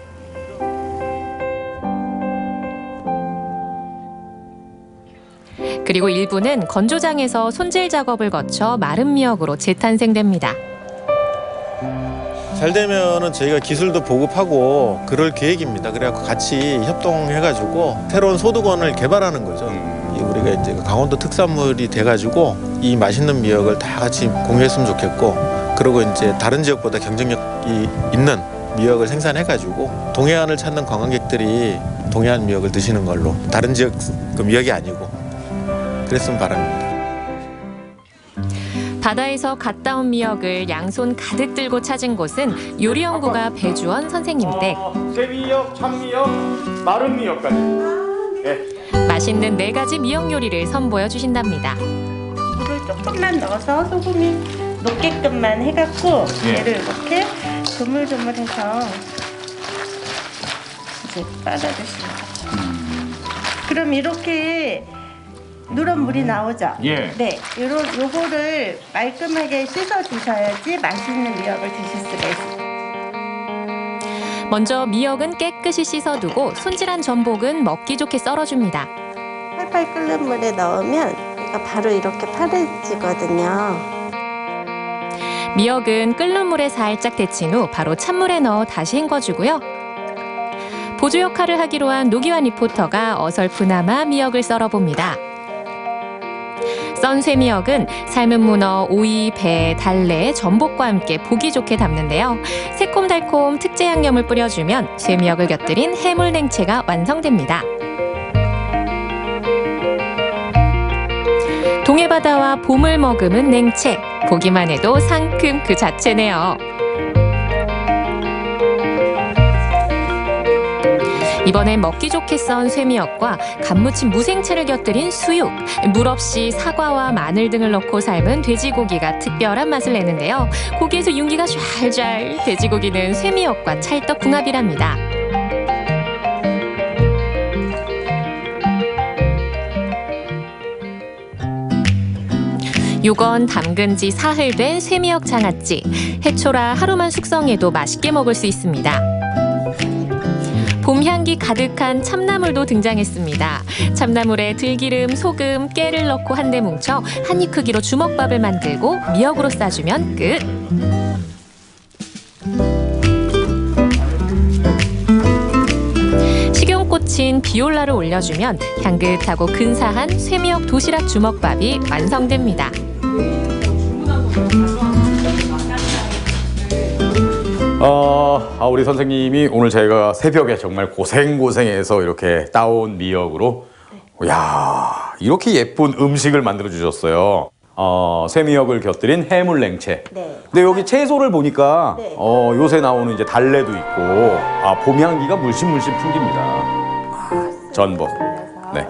그리고 일부는 건조장에서 손질 작업을 거쳐 마른 미역으로 재탄생됩니다. 잘 되면은 저희가 기술도 보급하고 그럴 계획입니다. 그래갖고 같이 협동해가지고 새로운 소득원을 개발하는 거죠. 우리가 이제 강원도 특산물이 돼가지고 이 맛있는 미역을 다 같이 공유했으면 좋겠고, 그리고 이제 다른 지역보다 경쟁력이 있는 미역을 생산해가지고 동해안을 찾는 관광객들이 동해안 미역을 드시는 걸로, 다른 지역 그 미역이 아니고 그랬으면 바랍니다. 바다에서 갓 따온 미역을 양손 가득 들고 찾은 곳은 요리연구가 배주원 선생님 댁. 새미역, 참미역, 마른 미역까지. 네. 맛있는 4가지 미역 요리를 선보여 주신답니다. 물을 조금만 넣어서 소금이 녹게끔만 해갖고 얘를 이렇게 조물조물해서 이제 빨아주시면 되죠. 그럼 이렇게 누런 물이 나오죠? 예. 네, 요거를 말끔하게 씻어 주셔야지 맛있는 미역을 드실 수가 있어요. 먼저 미역은 깨끗이 씻어두고 손질한 전복은 먹기 좋게 썰어줍니다. 팔팔 끓는 물에 넣으면 얘가 바로 이렇게 파래지거든요. 미역은 끓는 물에 살짝 데친 후 바로 찬물에 넣어 다시 헹궈주고요. 보조 역할을 하기로 한 노기환 리포터가 어설프나마 미역을 썰어봅니다. 썬 쇠미역은 삶은 문어, 오이, 배, 달래, 전복과 함께 보기 좋게 담는데요. 새콤달콤 특제 양념을 뿌려주면 쇠미역을 곁들인 해물 냉채가 완성됩니다. 동해바다와 봄을 머금은 냉채. 보기만 해도 상큼 그 자체네요. 이번엔 먹기 좋게 썬 쇠미역과 간무침 무생채를 곁들인 수육, 물 없이 사과와 마늘 등을 넣고 삶은 돼지고기가 특별한 맛을 내는데요. 고기에서 윤기가 좔좔, 돼지고기는 쇠미역과 찰떡 궁합이랍니다. 요건 담근 지 사흘 된 쇠미역 장아찌. 해초라 하루만 숙성해도 맛있게 먹을 수 있습니다. 봄 향기 가득한 참나물도 등장했습니다. 참나물에 들기름, 소금, 깨를 넣고 한데 뭉쳐 한 입 크기로 주먹밥을 만들고 미역으로 싸주면 끝. 식용꽃인 비올라를 올려주면 향긋하고 근사한 쇠미역 도시락 주먹밥이 완성됩니다. 우리 선생님이 오늘 저희가 새벽에 정말 고생해서 이렇게 따온 미역으로 야 이렇게 예쁜 음식을 만들어 주셨어요. 쇠미역을 곁들인 해물냉채. 네. 근데 여기 채소를 보니까 요새 나오는 이제 달래도 있고 봄 향기가 물씬 풍깁니다. 전복. 네.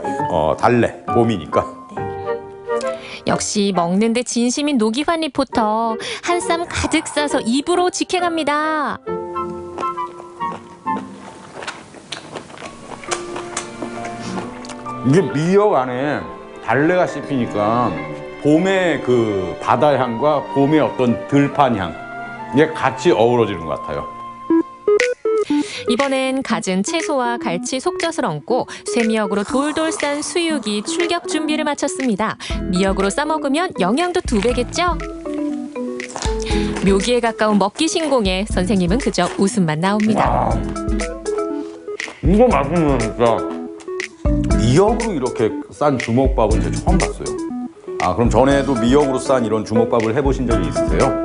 달래 봄이니까. 역시 먹는데 진심인 노기환 리포터. 한 쌈 가득 싸서 입으로 직행합니다. 이게 미역 안에 달래가 씹히니까 봄의 그 바다 향과 봄의 어떤 들판 향 이게 같이 어우러지는 것 같아요. 이번엔 갖은 채소와 갈치 속젓을 얹고 쇠미역으로 돌돌 싼 수육이 출격 준비를 마쳤습니다. 미역으로 싸먹으면 영양도 2배겠죠? 묘기에 가까운 먹기 신공에 선생님은 그저 웃음만 나옵니다. 이거 맛있는 진짜. 미역으로 이렇게 싼 주먹밥은 제가 처음 봤어요. 그럼 전에도 미역으로 싼 이런 주먹밥을 해보신 적이 있으세요?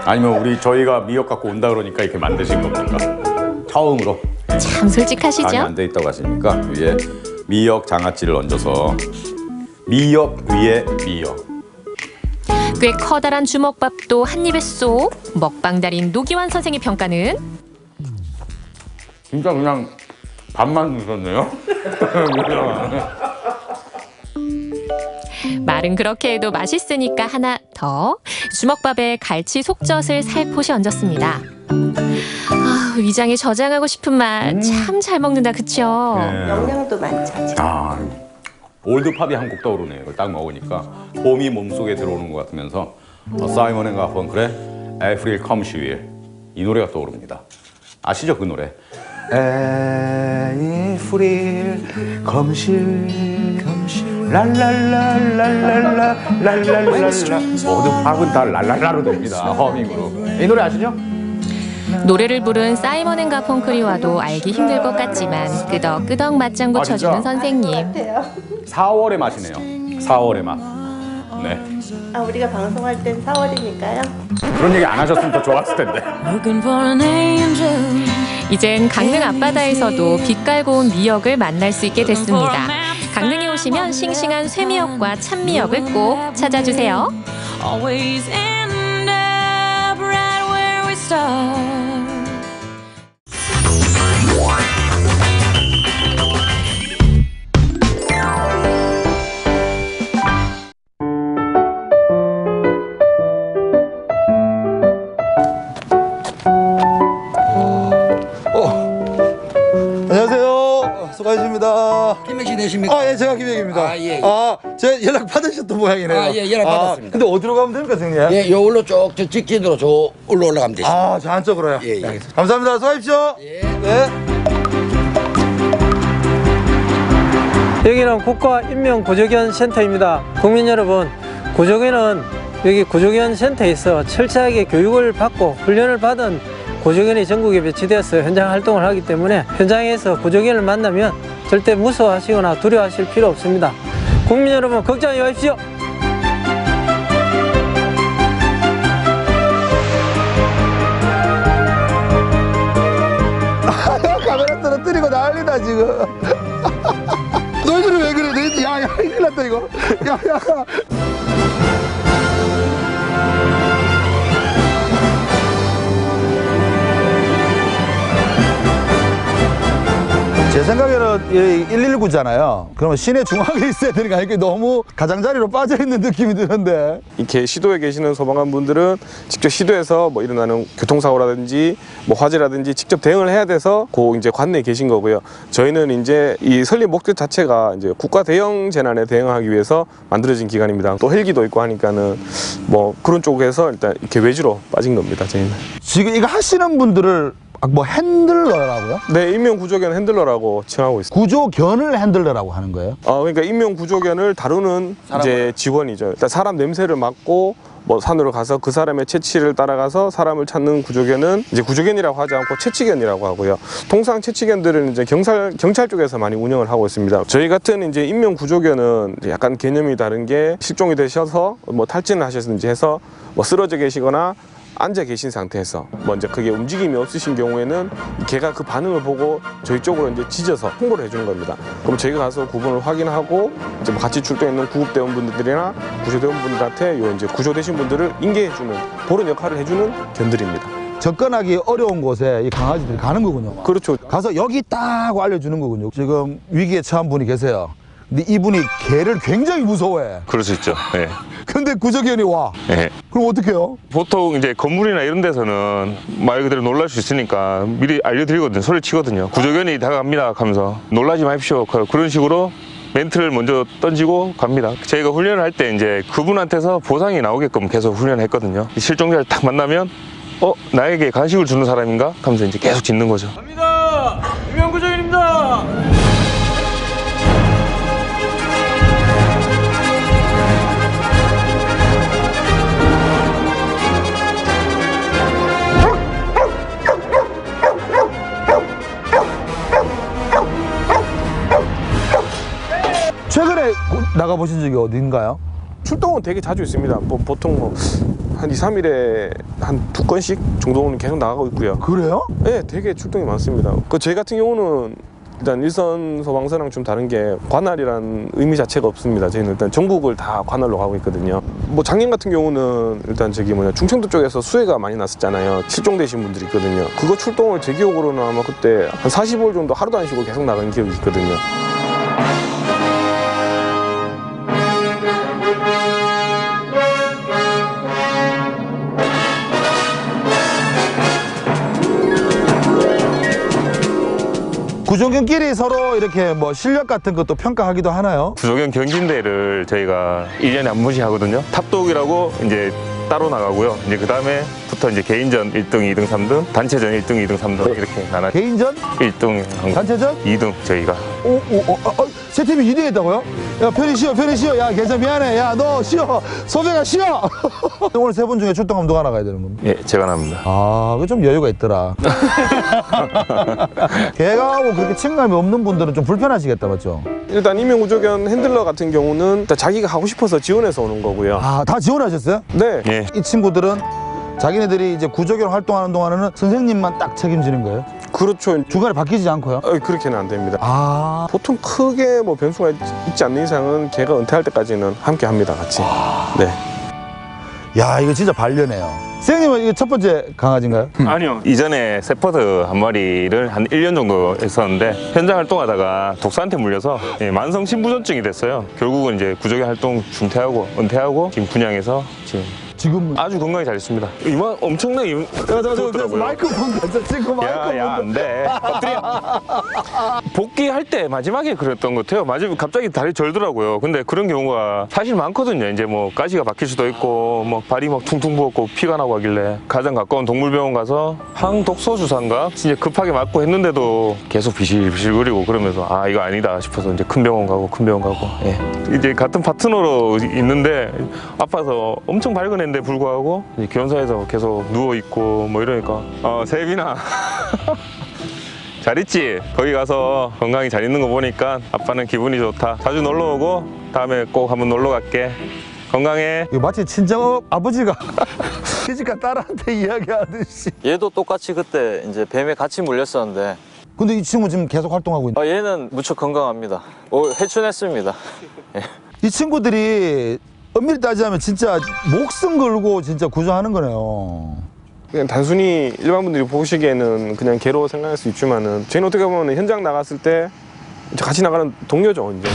아니면 저희가 미역 갖고 온다 그러니까 이렇게 만드신 겁니까? 처음으로. 참 솔직하시죠? 간이 안 돼 있다고 하시니까 위에 미역 장아찌를 얹어서 미역 위에 미역. 꽤 커다란 주먹밥도 한 입에 쏙. 먹방 달인 노기환 선생의 평가는? 진짜 그냥 밥만 드셨네요. 말은 그렇게 해도 맛있으니까 하나 더. 주먹밥에 갈치 속젓을 살포시 얹었습니다. 위장에 저장하고 싶은 맛. 참 잘 먹는다, 그쵸? 네. 영양도 많죠. 올드팝이 한 곡 떠오르네요. 이걸 딱 먹으니까 봄이 몸속에 들어오는 것 같으면서 사이먼 앤 가펑클의 April Comes Here 이 노래가 떠오릅니다. 아시죠 그 노래? April Comes Here 랄랄랄랄랄랄랄랄랄라 모든 팝은 다 랄랄라로 됩니다. 허밍으로. 이 노래 아시죠? 노래를 부른 사이먼 앤 가펑클이 와도 알기 힘들 것 같지만 끄덕끄덕 맞장구 쳐주는 선생님. 4월의 맛이네요. 4월의 맛. 네. 우리가 방송할 땐 4월이니까요. 그런 얘기 안 하셨으면 더 좋았을 텐데. 이젠 강릉 앞바다에서도 빛 깔고 온 미역을 만날 수 있게 됐습니다. 강릉에 오시면 싱싱한 쇠미역과 참미역을 꼭 찾아주세요. 안녕하세요. 수고하셨습니다. 김혁 씨 되십니까? 예, 제가 김혁입니다. 예. 제가 연락 받으셨던 모양이네요. 예, 연락 받았습니다. 근데 어디로 가면 됩니까, 선생님? 예, 요 올로 쭉, 저 직진으로 저 올로 올라가면 되십니다. 저 안쪽으로요? 예, 예. 알겠습니다. 감사합니다. 수고하십시오. 네. 여기는 국가인명구조견 센터입니다. 국민 여러분, 구조견은 여기 구조견 센터에서 철저하게 교육을 받고 훈련을 받은 구조견이 전국에 배치되어서 현장 활동을 하기 때문에 현장에서 구조견을 만나면 절대 무서워하시거나 두려워하실 필요 없습니다. 국민 여러분, 걱정하지 마십시오. 카메라 떨어뜨리고 난리다 지금. 너희들은 왜 그래? 너희들 야 큰일 났다 이거. 야. 제 생각에는 119잖아요. 그러면 시내 중앙에 있어야 되는 거 아니까 너무 가장자리로 빠져있는 느낌이 드는데. 이렇게 시도에 계시는 소방관 분들은 직접 시도에서 뭐 일어나는 교통사고라든지 뭐 화재라든지 직접 대응을 해야 돼서 이제 관내에 계신 거고요. 저희는 이제 이 설립 목적 자체가 이제 국가 대형 재난에 대응하기 위해서 만들어진 기관입니다. 또 헬기도 있고 하니까는 뭐 그런 쪽에서 일단 이렇게 외주로 빠진 겁니다. 저희는. 지금 이거 하시는 분들을 뭐 핸들러라고요? 네, 인명구조견 핸들러라고 칭하고 있습니다. 구조견을 핸들러라고 하는 거예요? 그러니까 인명구조견을 다루는 이제 직원이죠. 일단 사람 냄새를 맡고 뭐 산으로 가서 그 사람의 채취를 따라가서 사람을 찾는 구조견은 이제 구조견이라고 하지 않고 채취견이라고 하고요. 통상 채취견들은 이제 경찰 쪽에서 많이 운영을 하고 있습니다. 저희 같은 이제 인명구조견은 약간 개념이 다른 게 실종이 되셔서 뭐 탈진을 하셨는지 해서 뭐 쓰러져 계시거나 앉아 계신 상태에서 먼저 그게 움직임이 없으신 경우에는 걔가 그 반응을 보고 저희 쪽으로 이제 짖어서 홍보를 해주는 겁니다. 그럼 저희가 가서 구분을 확인하고 이제 뭐 같이 출동했는 구급대원분들이나 구조대원분들한테 요 이제 구조되신 분들을 인계해주는 그런 역할을 해주는 견들입니다. 접근하기 어려운 곳에 이 강아지들이 가는 거군요. 그렇죠. 가서 여기 있다 고 알려주는 거군요. 지금 위기에 처한 분이 계세요. 근데 이분이 개를 굉장히 무서워해. 그럴 수 있죠. 네. 근데 구조견이 와. 네. 그럼 어떻게 해요? 보통 이제 건물이나 이런 데서는 말 그대로 놀랄 수 있으니까 미리 알려드리거든요. 소리 치거든요. 구조견이 다가갑니다 하면서 놀라지 마십시오. 그런 식으로 멘트를 먼저 던지고 갑니다. 저희가 훈련을 할 때 이제 그분한테서 보상이 나오게끔 계속 훈련을 했거든요. 실종자를 딱 만나면 나에게 간식을 주는 사람인가? 하면서 이제 계속 짖는 거죠. 갑니다. 인명구조견입니다. 최근에 나가보신 적이 어딘가요? 출동은 되게 자주 있습니다. 뭐 보통 한 2, 3일에 한 2건씩 정도는 계속 나가고 있고요. 그래요? 네, 되게 출동이 많습니다. 저희 같은 경우는 일단 일선 소방서랑 좀 다른 게 관할이란 의미 자체가 없습니다. 저희는 일단 전국을 다 관할로 가고 있거든요. 뭐 작년 같은 경우는 일단 충청도 쪽에서 수해가 많이 났었잖아요. 실종되신 분들이 있거든요. 그거 출동을 제 기억으로는 아마 그때 한 45일 정도 하루도 안 쉬고 계속 나간 기억이 있거든요. 구조견끼리 서로 이렇게 뭐 실력 같은 것도 평가하기도 하나요? 구조견 경진대를 저희가 1년에 한 번씩 하거든요. 탑독이라고 이제 따로 나가고요. 이제 그 다음에부터 이제 개인전 1등, 2등, 3등, 단체전 1등, 2등, 3등 이렇게 나눠. 개인전? 1등 한 거. 단체전? 2등 저희가. 세 팀이 2등 했다고요? 야, 편히 쉬어. 야, 괜찮아, 미안해. 야, 너 쉬어. 소배가 쉬어. 오늘 세 분 중에 출동하면 누가 나가야 되는 겁니까? 예, 제가 나갑니다. 아, 그 좀 여유가 있더라. 개가하고 그렇게 친감이 없는 분들은 좀 불편하시겠다, 맞죠? 일단 인명구조견 핸들러 같은 경우는 일단 자기가 하고 싶어서 지원해서 오는 거고요. 아, 다 지원하셨어요? 네. 예. 이 친구들은 자기네들이 이제 구조견 활동하는 동안에는 선생님만 딱 책임지는 거예요? 그렇죠. 중간에 바뀌지 않고요? 그렇게는 안 됩니다. 보통 크게 뭐 변수가 있지 않는 이상은 걔가 은퇴할 때까지는 함께 합니다, 같이. 네. 야, 이거 진짜 반려네요. 선생님은 이게 첫 번째 강아지인가요? 아니요. 이전에 세퍼드 한 마리를 한 1년 정도 했었는데 현장 활동하다가 독사한테 물려서 만성 신부전증이 됐어요. 결국은 이제 구조견 활동 중퇴하고 은퇴하고 지금 분양해서 지금 아주 건강히 잘 있습니다. 이만 엄청나게 좋더라고요. 마이크폰 가서 찍고 마이크폰. 야, 안 돼. 복귀할 때 마지막에 그랬던 것 같아요. 마지막에 갑자기 다리 절더라고요. 근데 그런 경우가 사실 많거든요. 이제 뭐 가시가 박힐 수도 있고 뭐 발이 막 퉁퉁 부었고 피가 나고 하길래 가장 가까운 동물병원 가서 항독소 주사인가 진짜 급하게 맞고 했는데도 계속 비실비실거리고 그러면서 아 이거 아니다 싶어서 이제 큰 병원 가고 예. 이제 같은 파트너로 있는데 아파서 엄청 밝은 애인데 불구하고 이제 기원사에서 계속 누워 있고 뭐 이러니까 세빈아 잘 있지? 거기 가서 건강히 잘 있는 거 보니까 아빠는 기분이 좋다. 자주 놀러 오고 다음에 꼭 한번 놀러 갈게. 건강해. 이거 마치 친정 아버지가 시집가 딸한테 이야기하듯이. 얘도 똑같이 그때 이제 뱀에 같이 물렸었는데. 근데 이 친구 지금 계속 활동하고 있는. 얘는 무척 건강합니다. 회춘했습니다. 이 친구들이 엄밀히 따지자면 진짜 목숨 걸고 진짜 구조하는 거네요. 그냥 단순히 일반 분들이 보시기에는 그냥 개로 생각할 수 있지만은 저희는 어떻게 보면 현장 나갔을 때 이제 같이 나가는 동료죠, 이제.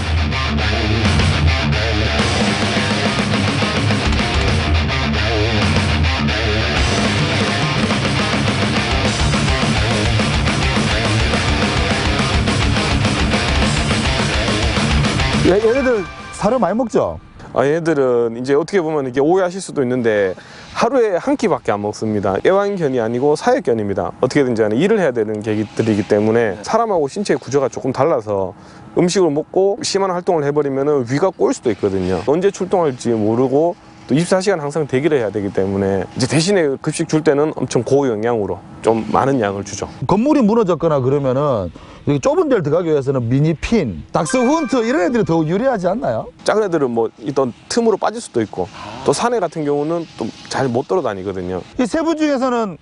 얘네들 사료 많이 먹죠? 얘들은 이제 어떻게 보면 이게 오해하실 수도 있는데 하루에 한 끼밖에 안 먹습니다. 애완견이 아니고 사육견입니다. 어떻게든지 간에 일을 해야 되는 개들이기 때문에 사람하고 신체 구조가 조금 달라서 음식을 먹고 심한 활동을 해버리면 위가 꼬일 수도 있거든요. 언제 출동할지 모르고 또 24시간 항상 대기를 해야 되기 때문에 이제 대신에 급식 줄 때는 엄청 고영양으로 좀 많은 양을 주죠. 건물이 무너졌거나 그러면은 여기 좁은 데를 들어가기 위해서는 미니핀, 닥스훈트 이런 애들이 더 유리하지 않나요? 작은 애들은 뭐 있던 틈으로 빠질 수도 있고 또 사내 같은 경우는 또 잘 못 돌아다니거든요. 이 세 분 중에서는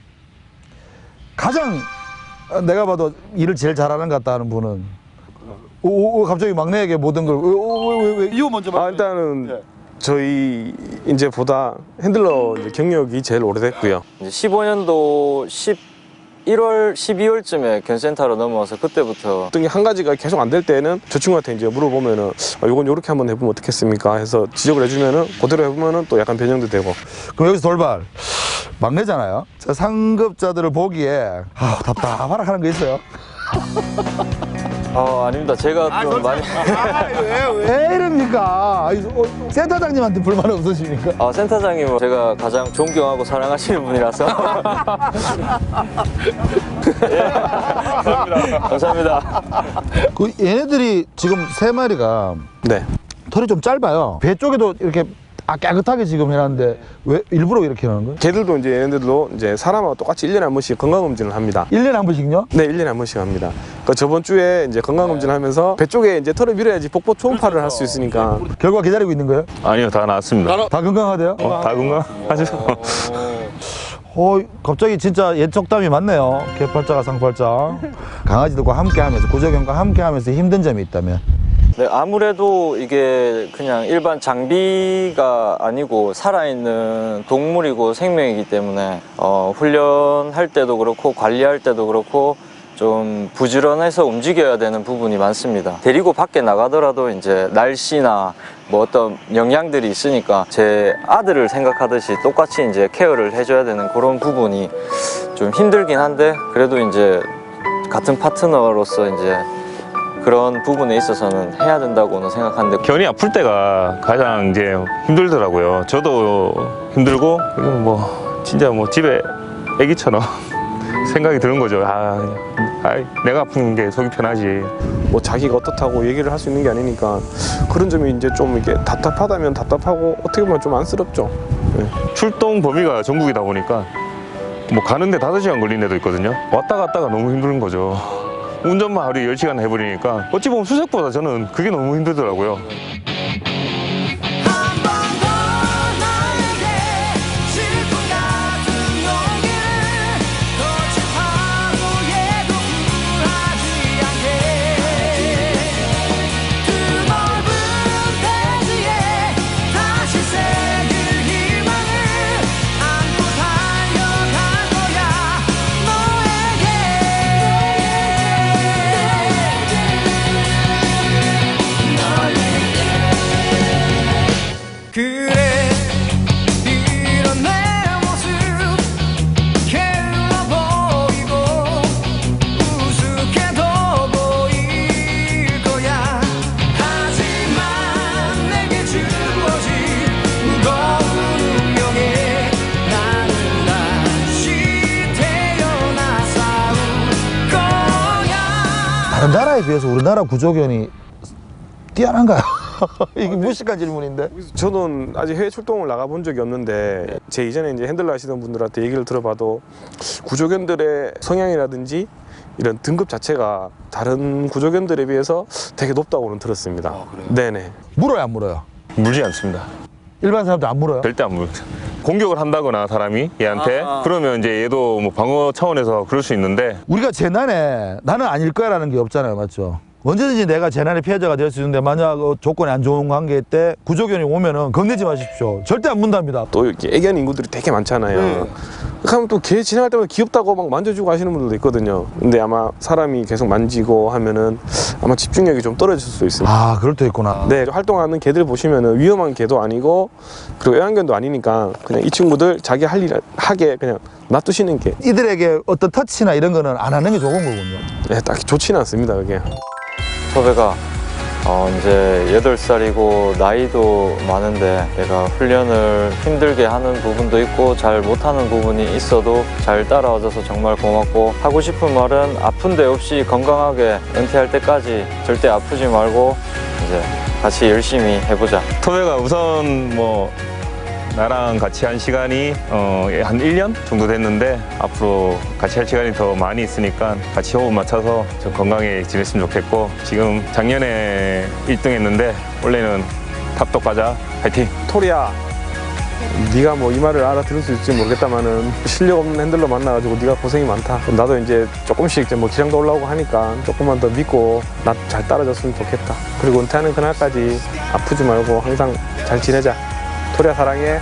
가장 내가 봐도 일을 제일 잘하는 것 같다 하는 분은 갑자기 막내에게 모든 걸 왜 이유 먼저 일단은 저희 이제 보다 핸들러 이제 경력이 제일 오래됐고요. 이제 15년도 11월, 12월쯤에 견센터로 넘어와서 그때부터 어떤 게 한 가지가 계속 안 될 때는 저 친구한테 이제 물어보면은 요건 요렇게 한번 해보면 어떻겠습니까? 해서 지적을 해주면은 그대로 해보면은 또 약간 변형도 되고. 그럼 여기서 돌발 막내잖아요. 자, 상급자들을 보기에 답답하라 하는 거 있어요? 아닙니다. 제가 좀 많이 왜 이럽니까? 센터장님한테 불만 없으십니까? 센터장님은 제가 가장 존경하고 사랑하시는 분이라서 감사합니다. 그 얘네들이 지금 세 마리가 네. 털이 좀 짧아요. 배 쪽에도 이렇게 깨끗하게 지금 해놨는데 왜 일부러 이렇게 하는 거예요? 걔들도 이제 얘네들도 이제 사람하고 똑같이 1년에 한 번씩 건강검진을 합니다. 1년에 한 번씩요? 네, 1년에 한 번씩 합니다. 그러니까 저번 주에 이제 건강검진을 하면서 배 쪽에 이제 털을 밀어야지 복부 초음파를 할 수 있으니까. 결과 기다리고 있는 거예요? 아니요, 다 나왔습니다. 다 건강하대요? 다 건강하죠. 갑자기 진짜 옛 척담이 많네요. 개팔자가 상팔자. 강아지들과 함께하면서 구조견과 함께하면서 힘든 점이 있다면? 네, 아무래도 이게 그냥 일반 장비가 아니고 살아있는 동물이고 생명이기 때문에 훈련할 때도 그렇고 관리할 때도 그렇고 좀 부지런해서 움직여야 되는 부분이 많습니다. 데리고 밖에 나가더라도 이제 날씨나 뭐 어떤 영향들이 있으니까 제 아들을 생각하듯이 똑같이 이제 케어를 해줘야 되는 그런 부분이 좀 힘들긴 한데 그래도 이제 같은 파트너로서 이제 그런 부분에 있어서는 해야 된다고는 생각하는데 견이 아플 때가 가장 이제 힘들더라고요. 저도 힘들고 이건 뭐 진짜 뭐 집에 애기처럼 생각이 드는 거죠. 내가 아픈 게 속이 편하지. 뭐 자기가 어떻다고 얘기를 할 수 있는 게 아니니까 그런 점이 이제 좀 이게 답답하다면 답답하고 어떻게 보면 좀 안쓰럽죠. 네. 출동 범위가 전국이다 보니까 뭐 가는데 5시간 걸린 데도 있거든요. 왔다 갔다가 너무 힘든 거죠. 운전만 하루에 10시간 해버리니까 어찌 보면 수색보다 저는 그게 너무 힘들더라고요. 다른 나라에 비해서 우리나라 구조견이 뛰어난가요? 이게 무식한 질문인데. 저는 아직 해외 출동을 나가본 적이 없는데 제 이전에 이제 핸들러 하시던 분들한테 얘기를 들어봐도 구조견들의 성향이라든지 이런 등급 자체가 다른 구조견들에 비해서 되게 높다고는 들었습니다. 네네. 물어요, 안 물어요? 물지 않습니다. 일반 사람들 안 물어요? 절대 안 물어요. 공격을 한다거나 사람이 얘한테 그러면 이제 얘도 뭐 방어 차원에서 그럴 수 있는데 우리가 재난에 나는 아닐 거야라는 게 없잖아요, 맞죠? 언제든지 내가 재난의 피해자가 될 수 있는데 만약 조건이 안 좋은 관계 때 구조견이 오면은 겁내지 마십시오. 절대 안 문답니다. 또 이렇게 애견 인구들이 되게 많잖아요. 그러면 또 개 지나갈 때마다 귀엽다고 막 만져주고 하시는 분들도 있거든요. 근데 아마 사람이 계속 만지고 하면은 아마 집중력이 좀 떨어질 수 있습니다. 아, 그럴 때 있구나. 네, 활동하는 개들 보시면은 위험한 개도 아니고 그리고 애완견도 아니니까 그냥 이 친구들 자기 할 일 하게 그냥 놔두시는 게 이들에게 어떤 터치나 이런 거는 안 하는 게 좋은 거군요. 네, 딱히 좋지는 않습니다, 그게. 토베가 이제 8살이고 나이도 많은데 내가 훈련을 힘들게 하는 부분도 있고 잘 못하는 부분이 있어도 잘 따라와줘서 정말 고맙고, 하고 싶은 말은 아픈 데 없이 건강하게 은퇴할 때까지 절대 아프지 말고 이제 같이 열심히 해보자. 토베가 우선 뭐 나랑 같이 한 시간이 한 1년 정도 됐는데 앞으로 같이 할 시간이 더 많이 있으니까 같이 호흡 맞춰서 좀 건강히 지냈으면 좋겠고, 지금 작년에 1등 했는데 올해는 탑독 가자. 파이팅! 토리야, 네가 뭐 이 말을 알아들을 수 있을지 모르겠다마는 실력 없는 핸들러 만나가지고 네가 고생이 많다. 그럼 나도 이제 조금씩 이제 뭐 기량도 올라오고 하니까 조금만 더 믿고 나 잘 따라줬으면 좋겠다. 그리고 은퇴하는 그날까지 아프지 말고 항상 잘 지내자. 토리야, 사랑해.